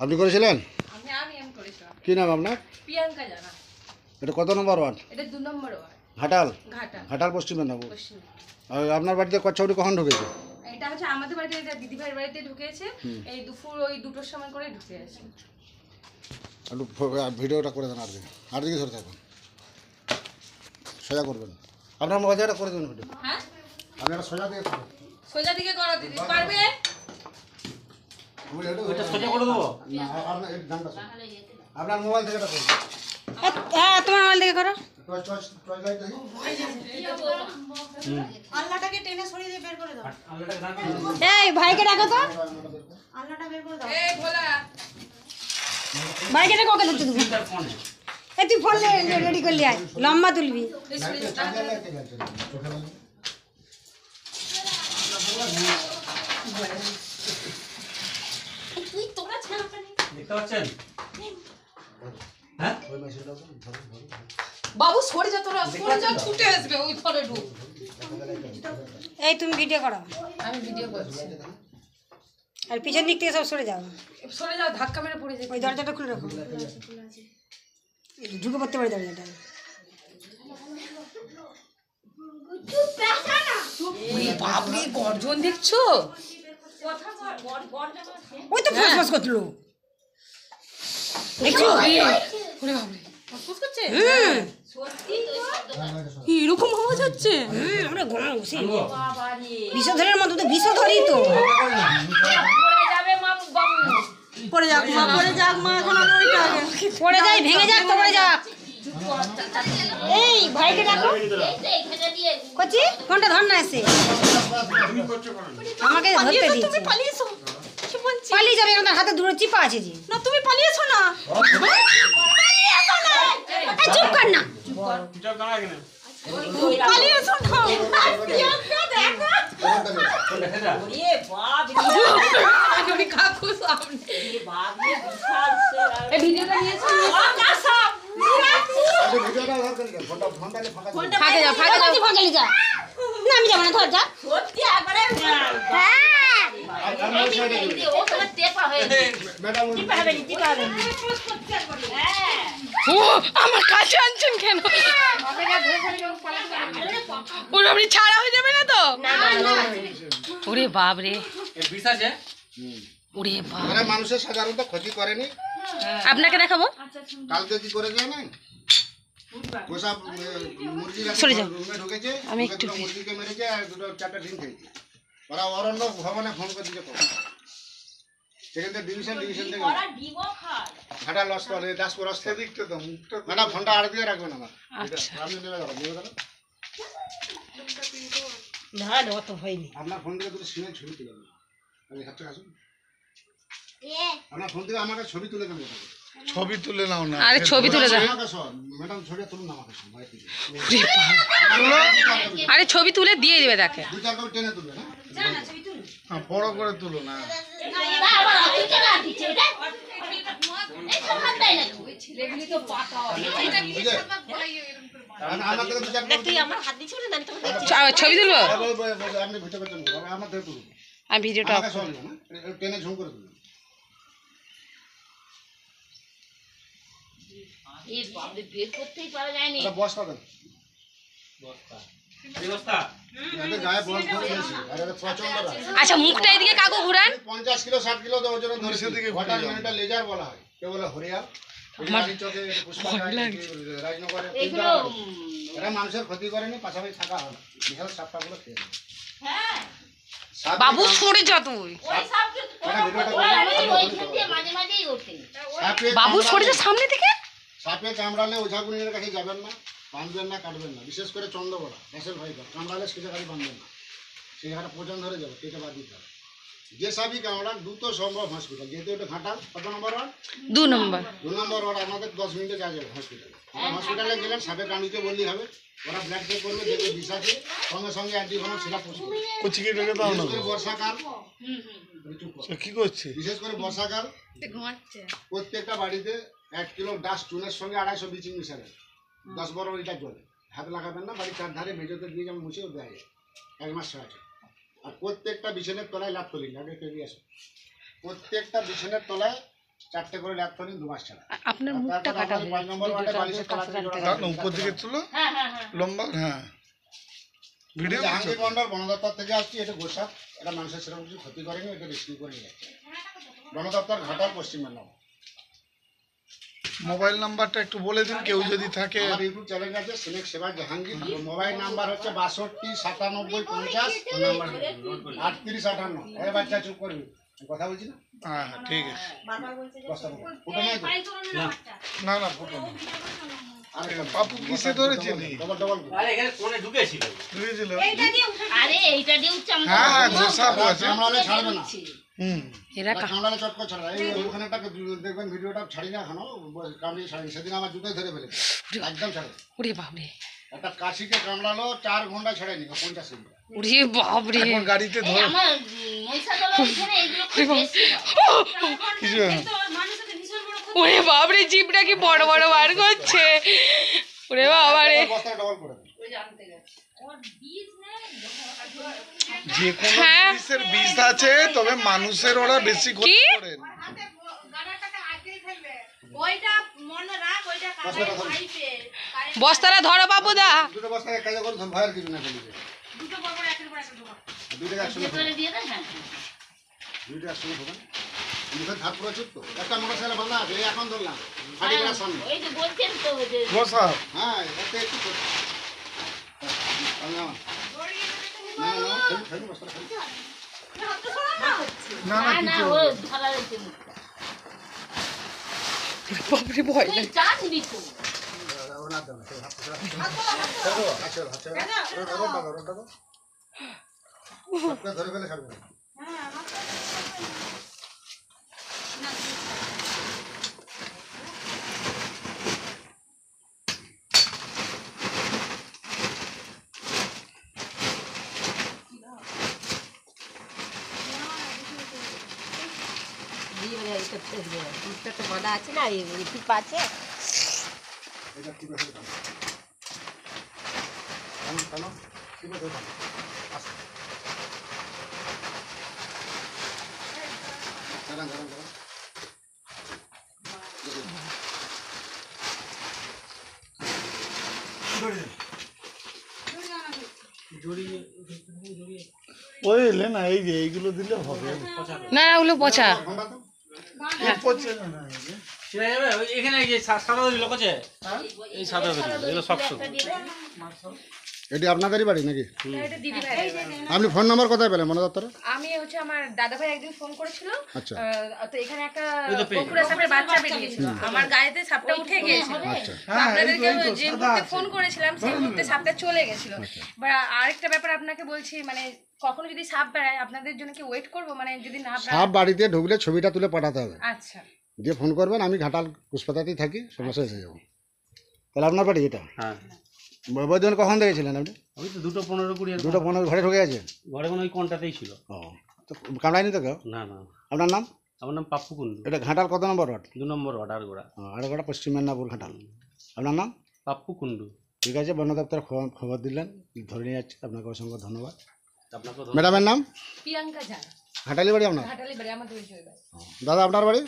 আপনি করেছিলেন? আমি করেছিলাম। কি নাম আপনার? প্রিয়াঙ্কা জানা। এটা কত নম্বর ওয়ার্ড? এটা 2 নম্বর ওয়ার্ড। ঘাটাল? ঘাটাল। ঘাটাল পশ্চিম মেদিনীপুর। পশ্চিম। আর আপনার বাড়িতে কচ্ছপটি কখন ঢুকেছে? এটা হচ্ছে আমাদের বাড়িতে, এটা দিদিভাইয়ের বাড়িতে ঢুকেছে। এই দুপুর ওই 2টোর সময় করে ঢুকে আছে। একটু ভিডিওটা করে দেন আর দিকে ধরে থাকুন, সোজা করবেন। আপনার মোবাইলটা করে দেবেন ভিডিও। হ্যাঁ, আপনারা সোজা দিয়ে করুন। সোজা দিকে করো দিদি, পারবে? এটা সোজা করে দেবো না, আপনার এই ডানটা আপনার মোবাইল থেকে এটা করুন। হ্যাঁ, তোমার মোবাইল থেকে করো। টর্চ লাইট দেখি। আল্লাহটাকে টেনে সরিয়ে দিয়ে বের করে দাও। এই ভাইকে ডাকো তো। আল্লাহটা বের করে দাও। এই ভোলা, ভাইকে ডাকো, ওকে ধরতে দেবো। এই তুই ফোন রেডি করলি, আয় লম্বা তুলবি। এই সরে যাও। চার্জার লাইট থেকে আছে চোখে লাগে। তুই তোরা ছাড়া পানি দেখতে পাচ্ছেন? হ্যাঁ, ওই মেশিনটা ধরুন ধরুন ধরুন। বাবু সরে যা, তোরা সরে যা, ছুটে আসবে ওই ঘরে ঢুক। এই তুমি ভিডিও করো, আমি ভিডিও করছি। আর পিছন দিক থেকে সব সরে যাও। সরে যাও, ধাক্কা মেরে পড়ে যাবে। ওই দরজাটা খুলে রাখো, ঢুকে পড়তে পারে দরজাটা। ওই বাপরে গর্জন দেখছো? ওই তো ফসফস করছিল, দেখছো? ওরে বাপরে, ফসফস করছে? হুম, এরকম আওয়াজ হচ্ছে? আমরা ঘুমাবো বসে। বিষধরের মতো তো, বিষধরই তো। পড়ে যাক মা, পড়ে যাক মা, এখন আমি ওইটা আগে। পড়ে যাই, ভেঙে যাক তো, পড়ে যাক। এই ভাইকে ডাকো। কচি ফোনটা ধর না, এসে আমাকে ধরতে দিয়েছে। তুমি পালিয়েছো? কি বলছি? পালিয়ে যাবে, আমাদের হাতে দূরে চিপা আছে যে। না তুমি পালিয়েছো না? পালিয়েছো না? এই চুপ কর না। পালিয়েছো না? আমি কাকু সামনে। এই ভিডিওটা নিয়েছো? আপনি ভিডিওটা ধর করে দেন। ফোনটা নিয়ে ফাঁকা দিন। ফাঁকে যা, ফাঁকে যা। ফাঁকালি যা। না আমি যাবো না, ধর যা। হ্যাঁ, আর ওই সাইডে দিন। ম্যাডাম ওই ও আমার কাছে আনছেন কেন? ওরে আপনি ছাড়া হয়ে যাবে না তো? ওরে বাপ রে, এর বিষ আছে? ওরে বাপ। মানে মানুষের সাধারণত ক্ষতি করেনি। আপনাকে দেখাবো? কালকে কি করে যায় না, পোষা মুরগি সরে যাও। রুমে ঢুকেছে, আমি ওকে দুটো মুরগিকে মেরেছে আর দুটো চারটা ডিম খেয়েছে। ওরা অরণ্য ভবনে ফোন করে দিতে কবে সেখান থেকে ডিভিশন থেকে হাঁটা লস করে দাসপুর রাস্তা দিকটা তো ম্যাডাম ফোনটা আড় দিয়ে রাখবেন আমার। আচ্ছা। আপনি নেবে দাও, নেবে দাও। না অত হয়নি। আপনার ফোন থেকে দুটো সিমের ছবি তুলে দেবেন। আমি হাতটা আসুন, আপনার ফোন থেকে আমাকে ছবি তুলে দেবেন। ছবি তুলে নাও না। আরে ছবি তুলে দাও। আমাকে সব ম্যাডাম ছবিটা তুলুন না আমাকে সব বাইরে থেকে। আরে ছবি তুলে দিয়ে দিবে তাকে। দু চার করে টেনে তুলবে না। হ্যাঁ, বড় করে তুলো না। বুঝলে? আমার থেকে দু চার করে ছবি তুলবো? আপনি ভিডিও করছেন, আমার থেকে তুলুন। আমি ভিডিওটা আমাকে সব নেবে না, টেনে ঝুম করে তুলুন। এটা বস্তা দেন। এই বস্তা? এতে গায়ে বল করে দিয়েছি, আর এটা প্রচন্ড রাগ। আচ্ছা, মুখটা এদিকে কাকু ঘুরান। 50 কিলো 60 কিলো তো ওজনে ধরে নিচের দিকে ঘটার ঘুরিয়ে মানে এটা লেজার বলা হয়, কেউ বলে হরিয়া, চোখে পুষ্পাকায়, রাজনগরে এরা মানুষের ক্ষতি করেনি, পাশাপাশি থাকা হয় না, বিশাল সাপটাগুলো খেয়ে নেয়। সাপ বাবু দিয়ে সরে যা তুই। বাবু সরে যা সামনে থেকে। সাপে কামড়ালে ওঝাগুনির কাছে যাবেন না, বাঁধবেন না, কাটবেন না, বিশেষ করে চন্দ্রবড়া গ্যাসের ভয় কামড়ালে সেটা খালি বাঁধবেন না, সেই জায়গাটা পচন ধরে যাবে, কেটে বাদ দিতে হবে। যে সাপই কামড়ান দ্রুত সম্ভব হসপিটাল, যেহেতু এটা ঘাটাল। কত নম্বর ওয়ার্ড? 2 নম্বর। 2 নম্বর ওয়ার্ড। আমাদের 10 মিনিটে যাওয়া যাবে হসপিটালে। হসপিটালে গেলেন, সাপে কামড়িতে বললেই হবে, ওরা ব্লাড চেক করবে, দেখবে বিষ আছে, সঙ্গে সঙ্গে অ্যান্টিভেনম সেটা পুষবে। কচিকে রেখে দাও না। বিশেষ করে বর্ষাকাল, সে কি করছে? বিশেষ করে বর্ষাকাল প্রত্যেকটা বাড়িতে 1 কিলো ডাস্ট চুনের সঙ্গে 250 ব্লিচিং মিশাবে, 10-12 লিটার জলে। হাত লাগাবেন না, বাড়ির চারধারে মেঝেতে দিয়ে যেমন মুছেও দেওয়া যায়, 1 মাস ছাড়া। আর প্রত্যেকটা বিছানের তলায় লাভ করি আগে তৈরি আসে, প্রত্যেকটা বিছানের তলায় 4টে করে ল্যাপটনিন 2 মাস ছাড়া। আপনার আর মুখটা তারপরে কাটা আমাদের 5 নম্বর ওয়ার্ডে বালিশের তলাতে জোড়া তার লাগানো। উপর দিকে তুলো লম্বা হ্যাঁ ভিডিও জাহাঙ্গীর মন্ডল বন দপ্তর থেকে আসছি, এটা গোসাপ, এটা মানুষের সেরকম কিছু ক্ষতি করেনি, এটা রেস্কিউ করে নিয়ে যাচ্ছে। বন দপ্তর ঘাটাল, পশ্চিম মেদিনীপুর। মোবাইল নাম্বারটা একটু বলে দিন কেউ যদি থাকে। আমার ইউটিউব চ্যানেল আছে সিলেক্ট সেবা জাহাঙ্গীর, মোবাইল নাম্বার হচ্ছে 62 97 50 38 58। এই বাচ্চা চুপ করবি, আমি কথা বলছি না। হ্যাঁ হ্যাঁ ঠিক আছে। বস্তা বলো। ফুটো নেই তো? না না ফুটো না। আর পাপু কিসে ধরেছিলি? ডবল ডবল ধরেছিল আরে এইটা দিয়ে উচ্চ আমরা হ্যাঁ হ্যাঁ গোসাপ আছে। কামড়ালে ছাড়বে না। হুম এরা কামড়ালে চটকো ছাড়া। এই ওখানে একটা দেখবেন ভিডিওটা ছাড়ি না এখনো, কামড়িয়ে ছাড়ি। সেদিন আমার জুতোই ধরে ফেলে একদম ছাড়ে। ওরে বাপরে, একটা কাশিকে কামড়ালো 4 ঘন্টা ছাড়েনি, 50 মিনিট। ওরে বাপরে, এখন গাড়িতে এই ধর আমার মহিষাদলের এখানে এগুলো খুব বেশি হয়। কিছু হয় না। ওরে বাপরে, জিভটা কি বড় বড় বার করছে। ওরে বাবারে, বস্তা ডবল করে দেন। যে কোনো হ্যাঁ। জিনিসের বিষ আছে, তবে মানুষের ওরা বেশি ক্ষতি কি? করেন। বস্তাটা ধরো বাবুদা। দুটো বস্তা এক কাজে করে ভয়ের কিছু না ফেলি। দুটো একসঙ্গে ঢোকান। ভেতরে দিয়ে দেয়, হ্যাঁ দুটো একসঙ্গে ঢোকান। মুখের ধার পুরো চুপ তো। একটা মোটরসাইকেল বাঁধা আছে, এই এখন ধরলাম। হাঁটি গেলার সামনে। ওই যে বলছেন তো যে গোসাপ হ্যাঁ, এতে একটু ছোট। না, ফেলুন বস্তাটা ফেলুন। না না না না কিছু ও হবে না। ধরা রয়েছে মুখটা। বাপরে, ভয় তুই লাগে। জানবি তো ওনার দাও না, সেই হাত ছেড়ে দাও। হাত ছেড়ে দাও। রোড দাও। আপনার ধরে ফেলে ছাড়বে না। আছে না, টিপ আছে। এটা টিপে ফেলে দাও। টানো, টিপে ধরে দাও। আস্তে। দাঁড়ান। ওই এলে না, এই যে এইগুলো দিলে হবে। না না, ওগুলো পচা। ঘন্টা তো। পচে না এই যে। সেটা যাবে এখানে এই যে সাদা লোক আছে এই সাদা এগুলো শক্ত এটি আপনাদেরই বাড়ি নাকি? এটা দিদি ভাই। আপনি ফোন নাম্বার কোথায় পেলেন বন দপ্তরে? আমি হচ্ছে আমার দাদা ভাই একদিন ফোন করেছিল। আচ্ছা। তো এখানে একটা পকুড়া সাপের বাচ্চা বেরিয়েছিল, আমার গায়েতে সাপটা উঠে গিয়েছিল। আচ্ছা। তো আপনাদেরকে যে মুহূর্তে ফোন করেছিলাম সেই মুহূর্তে সাপটা চলে গেছিল। এবার আরেকটা ব্যাপার আপনাকে বলছি, মানে কখনো যদি সাপ বেড়ায় আপনাদের জন্য কি ওয়েট করবো, মানে যদি না বেড়ায়? সাপ বাড়িতে ঢুকলে ছবিটা তুলে পাঠাতে হবে, আচ্ছা দিয়ে ফোন করবেন। আমি ঘাটাল পুষ্পাতাতেই থাকি, সমস্যা এসে যাবো। তাহলে আপনার বাড়ি এটা? হ্যাঁ বৈদ্যমান কখন দেখেছিলেন আপনি? ওই তো 2:15-20 দুটো ফোন ঘরে ঢুকে আছে। ঘরে কোনো ওই কোনটাতেই ছিল ও, তো কামড়ায়নি তো কেউ? না না আপনার নাম? আমার নাম পাপ্পু কুন্ডু, এটা ঘাটাল কত নম্বর ওয়ার্ড? 2 নম্বর অর্ডার গোড়া আরেকটা পশ্চিম মেদিনীপুর ঘাটাল। আপনার নাম? পাপ্পু কুন্ডু। ঠিক আছে, বন দপ্তরে খবর দিলেন, ধরে নিয়ে যাচ্ছে। আপনাকে অসংখ্য ধন্যবাদ। আপনাকে ম্যাডামের নাম? প্রিয়াঙ্কা জানা, ঘাটালি বাড়ি আপনার? ঘাটালি বাড়ি, আমার দুই জয় বাড়ি। দাদা আপনার বাড়ি?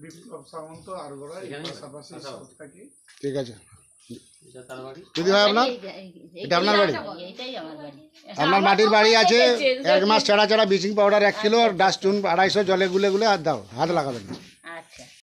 বিপ্লব সামন্ত আর গোড়া পাশাপাশি সব থাকি। ঠিক আছে। এটা তার বাড়ি। দিদি ভাই আপনার? এটা আপনার বাড়ি? এইটাই আমার বাড়ি। আপনার মাটির বাড়ি আছে, 1 মাস ছাড়া বিচিং পাউডার 1 কিলো আর ডাস্টুন 250 জলে গুলে আর দাও, হাত লাগাবেন না।